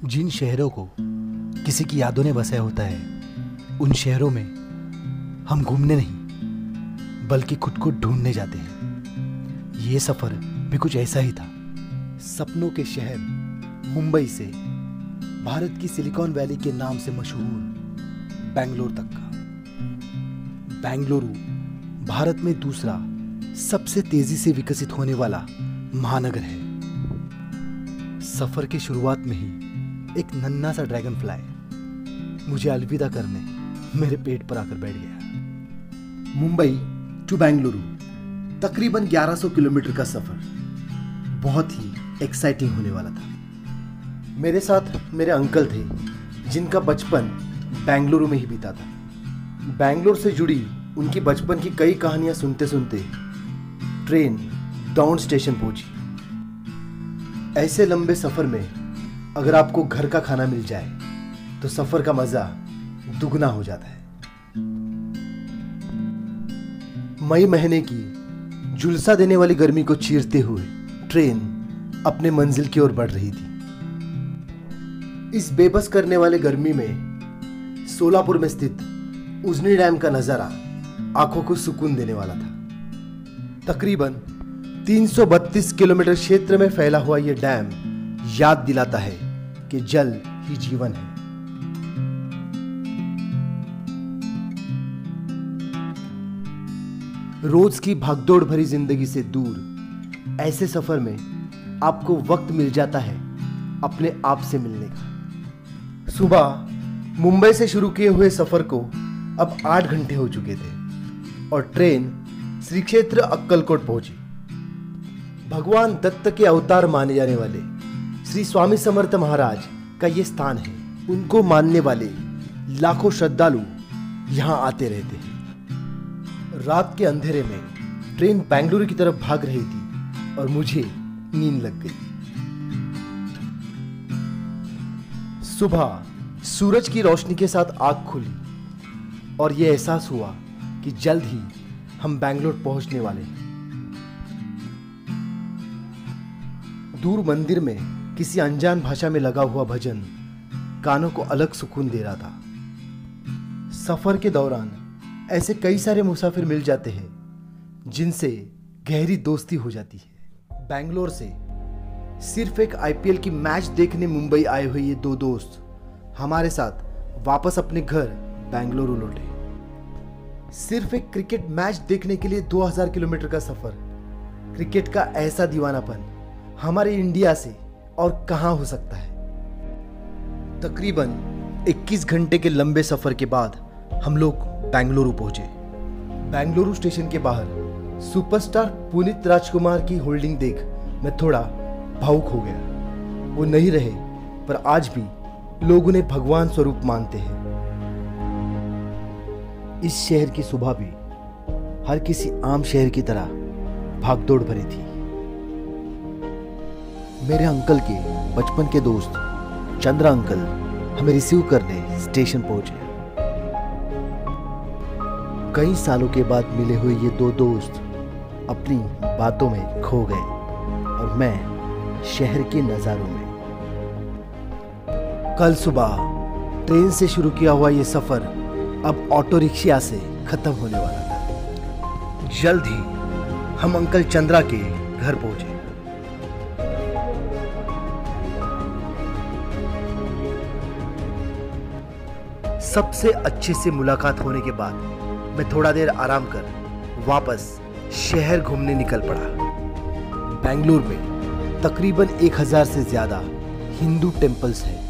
जिन शहरों को किसी की यादों ने बसाया होता है, उन शहरों में हम घूमने नहीं बल्कि खुद को ढूंढने जाते हैं। ये सफ़र भी कुछ ऐसा ही था। सपनों के शहर मुंबई से भारत की सिलिकॉन वैली के नाम से मशहूर बेंगलोर तक का। बेंगलुरु भारत में दूसरा सबसे तेजी से विकसित होने वाला महानगर है। सफर की शुरुआत में ही एक नन्हा सा ड्रैगन फ्लाई मुझे अलविदा करने मेरे पेट पर आकर बैठ गया। मुंबई टू बेंगलुरु तकरीबन 1100 किलोमीटर का सफर बहुत ही एक्साइटिंग होने वाला था। मेरे साथ मेरे अंकल थे जिनका बचपन बेंगलुरु में ही बीता था। बेंगलुरु से जुड़ी उनकी बचपन की कई कहानियां सुनते सुनते ट्रेन डाउन स्टेशन पहुंची। ऐसे लंबे सफर में अगर आपको घर का खाना मिल जाए तो सफर का मजा दुगना हो जाता है। मई महीने की झुलसा देने वाली गर्मी को चीरते हुए ट्रेन अपने मंजिल की ओर बढ़ रही थी। इस बेबस करने वाले गर्मी में सोलापुर में स्थित उजनी डैम का नजारा आंखों को सुकून देने वाला था। तकरीबन 332 किलोमीटर क्षेत्र में फैला हुआ यह डैम याद दिलाता है कि जल ही जीवन है। रोज की भागदौड़ भरी जिंदगी से दूर ऐसे सफर में आपको वक्त मिल जाता है अपने आप से मिलने का। सुबह मुंबई से शुरू किए हुए सफर को अब 8 घंटे हो चुके थे और ट्रेन श्री क्षेत्र अक्कलकोट पहुंची। भगवान दत्त के अवतार माने जाने वाले श्री स्वामी समर्थ महाराज का यह स्थान है। उनको मानने वाले लाखों श्रद्धालु यहां आते रहते हैं। रात के अंधेरे में ट्रेन बेंगलुरु की तरफ भाग रही थी और मुझे नींद लग गई। सुबह सूरज की रोशनी के साथ आंख खुली और यह एहसास हुआ कि जल्द ही हम बेंगलुरु पहुंचने वाले हैं। दूर मंदिर में किसी अनजान भाषा में लगा हुआ भजन कानों को अलग सुकून दे रहा था। सफर के दौरान ऐसे कई सारे मुसाफिर मिल जाते हैं जिनसे गहरी दोस्ती हो जाती है। बेंगलोर से सिर्फ एक आईपीएल की मैच देखने मुंबई आए हुए ये दो दोस्त हमारे साथ वापस अपने घर बेंगलुरु लौटे। सिर्फ एक क्रिकेट मैच देखने के लिए 2000 किलोमीटर का सफर। क्रिकेट का ऐसा दीवानापन हमारे इंडिया से और कहां हो सकता है। तकरीबन 21 घंटे के लंबे सफर के बाद हम लोग बेंगलुरु पहुंचे। बेंगलुरु स्टेशन के बाहर सुपरस्टार पुनीत राजकुमार की होल्डिंग देख मैं थोड़ा भावुक हो गया। वो नहीं रहे पर आज भी लोग उन्हें भगवान स्वरूप मानते हैं। इस शहर की सुबह भी हर किसी आम शहर की तरह भागदौड़ भरी थी। मेरे अंकल के बचपन के दोस्त चंद्रा अंकल हमें रिसीव करने स्टेशन पहुंचे। कई सालों के बाद मिले हुए ये दो दोस्त अपनी बातों में खो गए और मैं शहर के नजारों में। कल सुबह ट्रेन से शुरू किया हुआ ये सफर अब ऑटो रिक्शा से खत्म होने वाला था। जल्द ही हम अंकल चंद्रा के घर पहुंचे। सबसे अच्छे से मुलाकात होने के बाद मैं थोड़ा देर आराम कर वापस शहर घूमने निकल पड़ा। बेंगलुरु में तकरीबन 1000 से ज्यादा हिंदू टेम्पल्स हैं।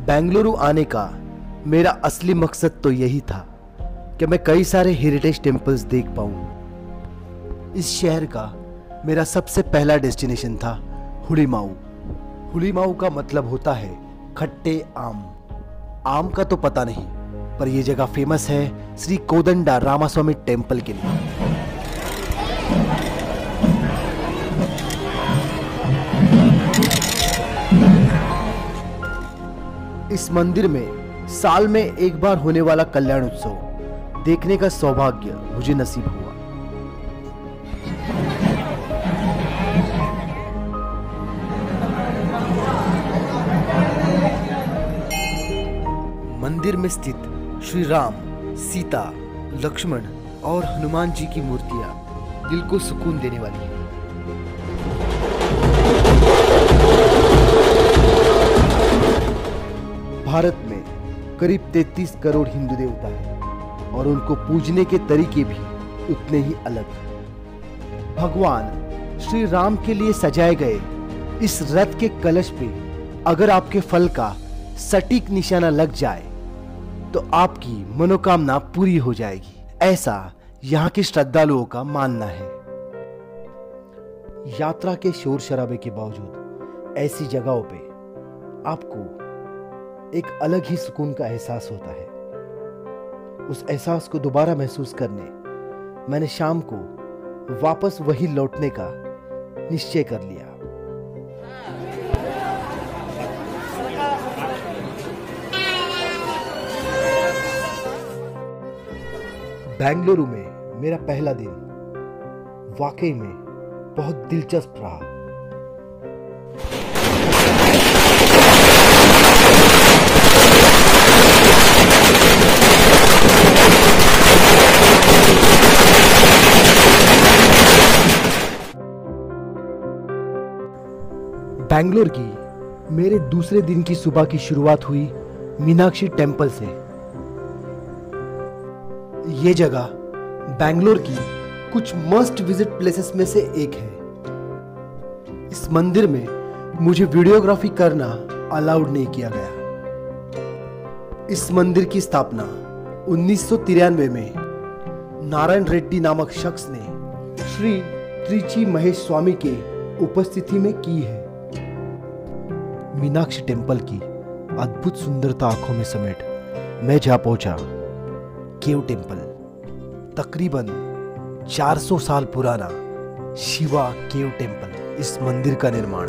बेंगलुरु आने का मेरा असली मकसद तो यही था कि मैं कई सारे हेरिटेज टेम्पल्स देख पाऊं। इस शहर का मेरा सबसे पहला डेस्टिनेशन था हुलीमाऊ। हुलीमाऊ का मतलब होता है खट्टे आम। आम का तो पता नहीं पर यह जगह फेमस है श्री कोदंडा रामास्वामी टेम्पल के लिए। इस मंदिर में साल में एक बार होने वाला कल्याण उत्सव देखने का सौभाग्य मुझे नसीब हुआ। मंदिर में स्थित श्री राम, सीता, लक्ष्मण और हनुमान जी की मूर्तियां दिल को सुकून देने वाली हैं। भारत में करीब 33 करोड़ हिंदू देवता हैं और उनको पूजने के तरीके भी उतने ही अलग। भगवान श्री राम के लिए सजाए गए इस रथ के कलश पे अगर आपके फल का सटीक निशाना लग जाए तो आपकी मनोकामना पूरी हो जाएगी, ऐसा यहाँ के श्रद्धालुओं का मानना है। यात्रा के शोर शराबे के बावजूद ऐसी जगहों पे आपको एक अलग ही सुकून का एहसास होता है। उस एहसास को दोबारा महसूस करने मैंने शाम को वापस वही लौटने का निश्चय कर लिया। बेंगलुरु में मेरा पहला दिन वाकई में बहुत दिलचस्प रहा। बेंगलुरु की मेरे दूसरे दिन की सुबह की शुरुआत हुई मीनाक्षी टेम्पल से। ये जगह बेंगलुरु की कुछ मस्ट विजिट प्लेसेस में से एक है। इस मंदिर में मुझे वीडियोग्राफी करना अलाउड नहीं किया गया। इस मंदिर की स्थापना 1993 में नारायण रेड्डी नामक शख्स ने श्री त्रिची महेश स्वामी के उपस्थिति में की है। मीनाक्षी टेम्पल की अद्भुत सुंदरता आंखों में समेट मैं जा पहुंचा केव टेम्पल। तकरीबन 400 साल पुराना शिवा केव टेम्पल। इस मंदिर का निर्माण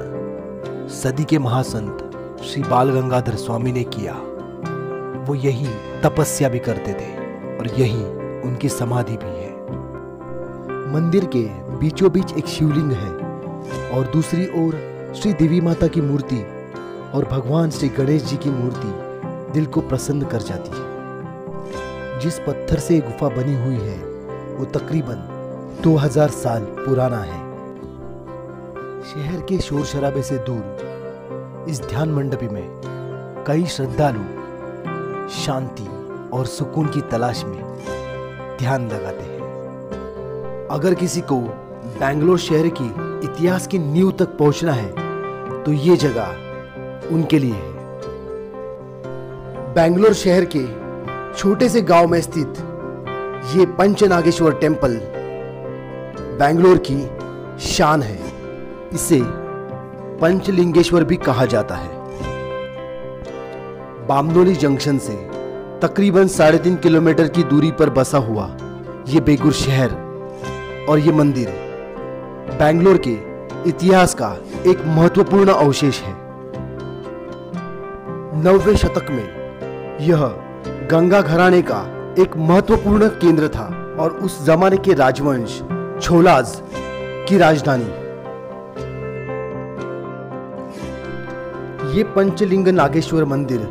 सदी के महासंत श्री बाल गंगाधर स्वामी ने किया। वो यही तपस्या भी करते थे और यही उनकी समाधि भी है। मंदिर के बीचों बीच एक शिवलिंग है और दूसरी ओर श्री देवी माता की मूर्ति और भगवान श्री गणेश जी की मूर्ति दिल को प्रसन्न कर जाती है। जिस पत्थर से गुफा बनी हुई है वो तकरीबन 2000 साल पुराना है। शहर के शोर शराबे से दूर इस ध्यान मंडपी में कई श्रद्धालु शांति और सुकून की तलाश में ध्यान लगाते हैं। अगर किसी को बेंगलोर शहर की इतिहास की नींव तक पहुंचना है तो ये जगह उनके लिए है। बेंगलोर शहर के छोटे से गांव में स्थित ये पंचनागेश्वर टेम्पल बेंगलोर की शान है। इसे पंचलिंगेश्वर भी कहा जाता है। बामनोली जंक्शन से तकरीबन 3.5 किलोमीटर की दूरी पर बसा हुआ ये बेगूर शहर और ये मंदिर बेंगलोर के इतिहास का एक महत्वपूर्ण अवशेष है। 9वें शतक में यह गंगा घराने का एक महत्वपूर्ण केंद्र था और उस जमाने के राजवंश छोलाज की राजधानी। ये पंचलिंग नागेश्वर मंदिर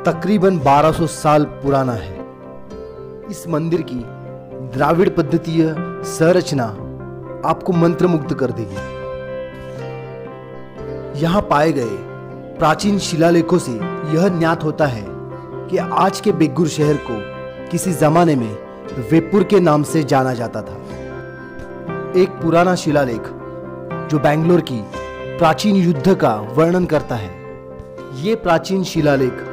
तकरीबन 1200 साल पुराना है। इस मंदिर की द्राविड़ पद्धतीय संरचना आपको मंत्रमुग्ध कर देगी। यहां पाए गए प्राचीन शिलालेखों से यह ज्ञात होता है कि आज के बेगूर शहर को किसी जमाने में वेपुर के नाम से जाना जाता था। एक पुराना शिलालेख जो बेंगलोर की प्राचीन युद्ध का वर्णन करता है। ये प्राचीन शिलालेख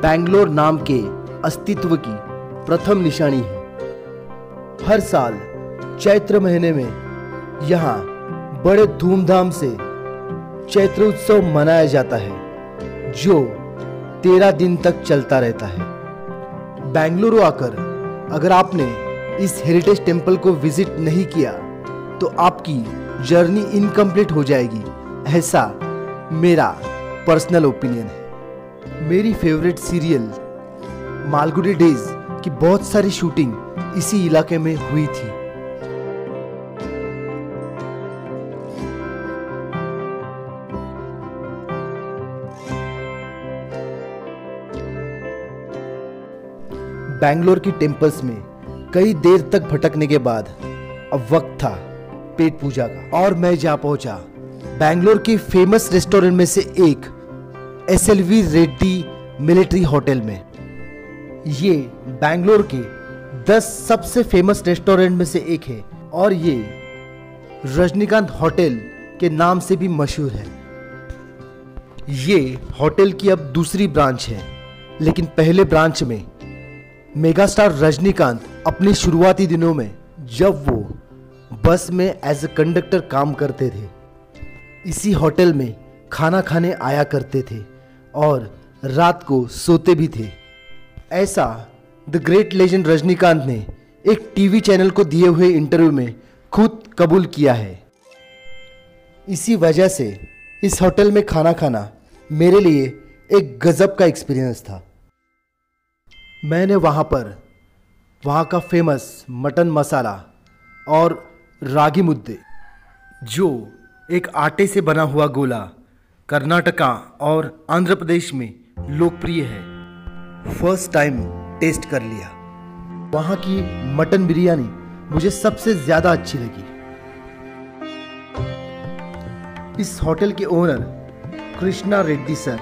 बेंगलोर नाम के अस्तित्व की प्रथम निशानी है। हर साल चैत्र महीने में यहाँ बड़े धूमधाम से चैत्र उत्सव मनाया जाता है जो 13 दिन तक चलता रहता है। बेंगलुरु आकर अगर आपने इस हेरिटेज टेम्पल को विजिट नहीं किया तो आपकी जर्नी इनकम्प्लीट हो जाएगी, ऐसा मेरा पर्सनल ओपिनियन है। मेरी फेवरेट सीरियल मालगुडी डेज की बहुत सारी शूटिंग इसी इलाके में हुई थी। बैंगलोर की टेम्पल्स में कई देर तक भटकने के बाद अब वक्त था पेट पूजा का, और मैं जा पहुंचा बैंगलोर के फेमस रेस्टोरेंट में से एक SLV रेड्डी मिलिट्री होटल में। ये बैंगलोर के 10 सबसे फेमस रेस्टोरेंट में से एक है और ये रजनीकांत होटल के नाम से भी मशहूर है। ये होटल की अब दूसरी ब्रांच है, लेकिन पहले ब्रांच में मेगास्टार रजनीकांत अपने शुरुआती दिनों में, जब वो बस में एज ए कंडक्टर काम करते थे, इसी होटल में खाना खाने आया करते थे और रात को सोते भी थे। ऐसा द ग्रेट लेजेंड रजनीकांत ने एक टीवी चैनल को दिए हुए इंटरव्यू में खुद कबूल किया है। इसी वजह से इस होटल में खाना खाना मेरे लिए एक गजब का एक्सपीरियंस था। मैंने वहाँ का फेमस मटन मसाला और रागी मुद्दे, जो एक आटे से बना हुआ गोला, कर्नाटका और आंध्र प्रदेश में लोकप्रिय है, फर्स्ट टाइम टेस्ट कर लिया। वहाँ की मटन बिरयानी मुझे सबसे ज़्यादा अच्छी लगी। इस होटल के ओनर कृष्णा रेड्डी सर,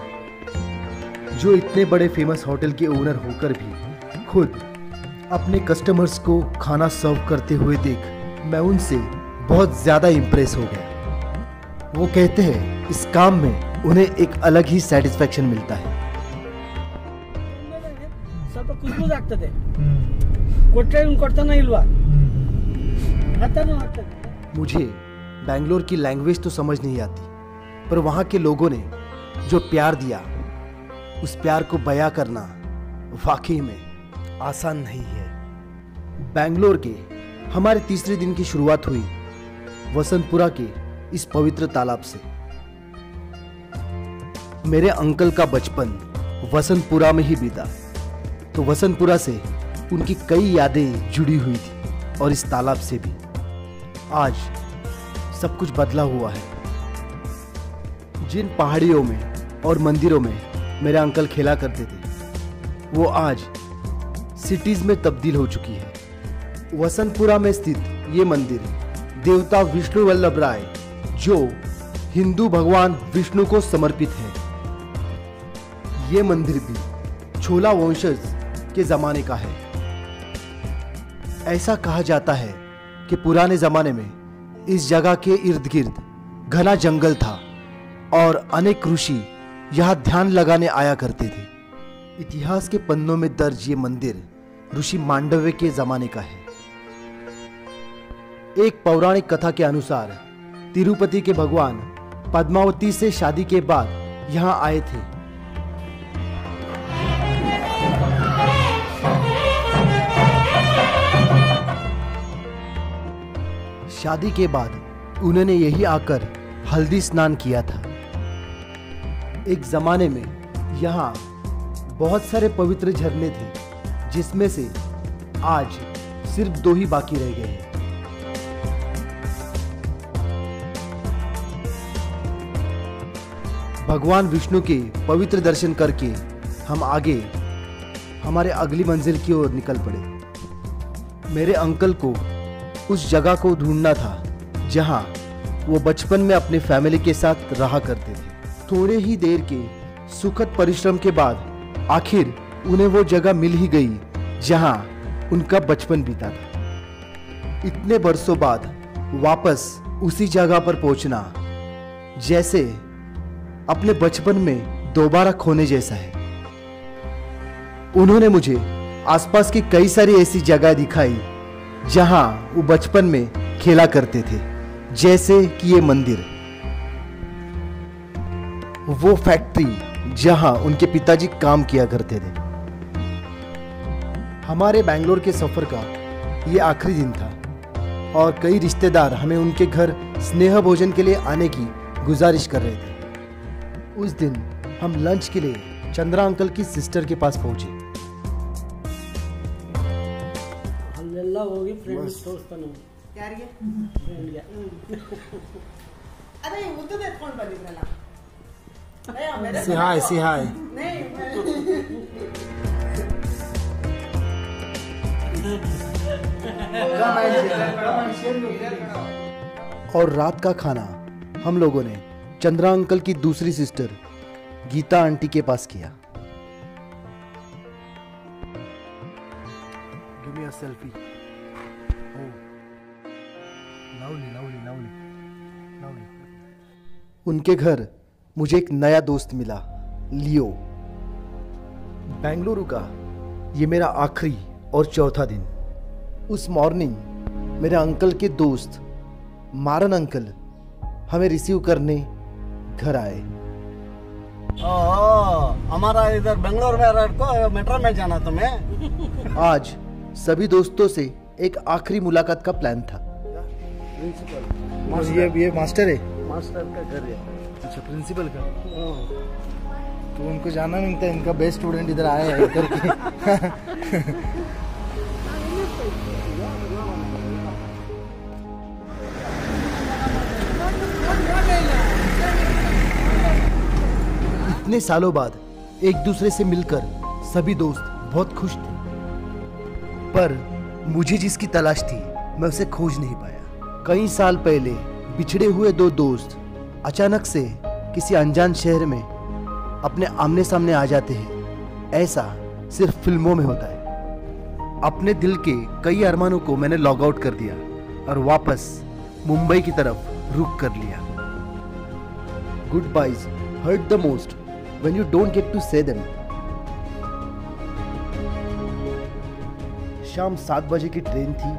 जो इतने बड़े फेमस होटल के ओनर होकर भी खुद अपने कस्टमर्स को खाना सर्व करते हुए देख मैं उनसे बहुत ज़्यादा इम्प्रेस हो गया। वो कहते हैं इस काम में उन्हें एक अलग ही सेटिस्फैक्शन मिलता है। ಸ್ವಲ್ಪ ಕುಸ್ಕುಸ್ ಆಗ್ತದೆ ಕೊಟ್ರೆ ಕೊಡ್ತಾನ ಇಲ್ವಾ ಆತನೂ ಆಗ್ತದೆ। मुझे बैंगलोर की लैंग्वेज तो समझ नहीं आती, पर वहाँ के लोगों ने जो प्यार दिया, उस प्यार को बयां करना वाकई में आसान नहीं है। बैंगलोर के हमारे तीसरे दिन की शुरुआत हुई वसंतपुरा के इस पवित्र तालाब से। मेरे अंकल का बचपन वसंतपुरा में ही बीता, तो वसंतपुरा से उनकी कई यादें जुड़ी हुई थी और इस तालाब से भी। आज सब कुछ बदला हुआ है। जिन पहाड़ियों में और मंदिरों में मेरे अंकल खेला करते थे, वो आज सिटीज में तब्दील हो चुकी है। वसंतपुरा में स्थित ये मंदिर देवता विष्णु वल्लभ राय, जो हिंदू भगवान विष्णु को समर्पित है, ये मंदिर भी छोला वंशज के जमाने का है। ऐसा कहा जाता है कि पुराने जमाने में इस जगह के इर्द गिर्द घना जंगल था और अनेक ऋषि यहाँ ध्यान लगाने आया करते थे। इतिहास के पन्नों में दर्ज ये मंदिर ऋषि मांडव्य के जमाने का है। एक पौराणिक कथा के अनुसार तिरुपति के भगवान पद्मावती से शादी के बाद यहाँ आए थे। शादी के बाद उन्होंने यही आकर हल्दी स्नान किया था। एक जमाने में यहाँ बहुत सारे पवित्र झरने थे, जिसमें से आज सिर्फ 2 ही बाकी रह गए हैं। भगवान विष्णु के पवित्र दर्शन करके हम आगे हमारे अगली मंजिल की ओर निकल पड़े। मेरे अंकल को उस जगह को ढूंढना था जहां वो बचपन में अपने फैमिली के साथ रहा करते थे। थोड़े ही देर के सुखद परिश्रम के बाद आखिर उन्हें वो जगह मिल ही गई जहां उनका बचपन बीता था। इतने बरसों बाद वापस उसी जगह पर पहुंचना जैसे अपने बचपन में दोबारा खोने जैसा है। उन्होंने मुझे आसपास की कई सारी ऐसी जगह दिखाई जहां वो बचपन में खेला करते थे, जैसे कि ये मंदिर, वो फैक्ट्री जहां उनके पिताजी काम किया करते थे। हमारे बैंगलोर के सफर का ये आखिरी दिन था और कई रिश्तेदार हमें उनके घर स्नेह भोजन के लिए आने की गुजारिश कर रहे थे। उस दिन हम लंच के लिए चंद्रा अंकल की सिस्टर के पास पहुंचे। ಅಲ್ಲೆಲ್ಲ ಹೋಗಿ ಫ್ರೆಂಡ್ಸ್ ತೋರಿಸ್ತಾನೆ ಯಾರಿಗೆ ಫ್ರೆಂಡ್ಗೆ ಅದೇ ಉದ್ದದ ಎತ್ಕೊಂಡು ಬಂದಿದ್ರಲ್ಲ ಸಿಹಾಯ್ और रात का खाना हम लोगों ने चंद्रा अंकल की दूसरी सिस्टर गीता आंटी के पास किया। Give me a selfie. Oh. Lovely. उनके घर मुझे एक नया दोस्त मिला, लियो। बेंगलुरु का ये मेरा आखिरी और चौथा दिन। उस मॉर्निंग मेरे अंकल के दोस्त मारन अंकल हमें रिसीव करने घर आए। हमारा इधर बेंगलोर में को मेट्रो में जाना तुम्हें। आज सभी दोस्तों से एक आखिरी मुलाकात का प्लान था। ये मास्टर है, मास्टर का घर है। अच्छा, प्रिंसिपल का। तो उनको जाना नहीं था, इनका बेस्ट स्टूडेंट इधर आया है करके। इतने सालों बाद एक दूसरे से मिलकर सभी दोस्त बहुत खुश थे, पर मुझे जिसकी तलाश थी मैं उसे खोज नहीं पाया। कई साल पहले बिछड़े हुए दो दोस्त अचानक से किसी अनजान शहर में अपने आमने सामने आ जाते हैं। ऐसा सिर्फ फिल्मों में होता है। अपने दिल के कई अरमानों को मैंने लॉग आउट कर दिया और वापस मुंबई की तरफ रुख कर लिया। Good byes hurt the most when you don't get to say them. शाम 7 बजे की ट्रेन थी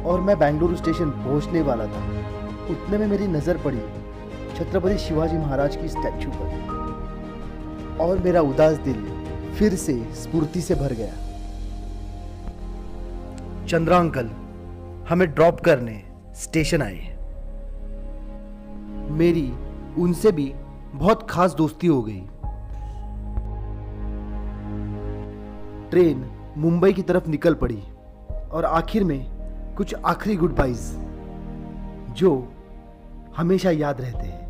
और मैं बेंगलुरु स्टेशन पहुंचने वाला था। उतने में मेरी नजर पड़ी छत्रपति शिवाजी महाराज की स्टैचू पर और मेरा उदास दिल फिर से स्फूर्ति से भर गया। चंद्रा अंकल हमें ड्रॉप करने स्टेशन आए। मेरी उनसे भी बहुत खास दोस्ती हो गई। ट्रेन मुंबई की तरफ निकल पड़ी और आखिर में कुछ आखिरी गुड बाइज जो हमेशा याद रहते हैं।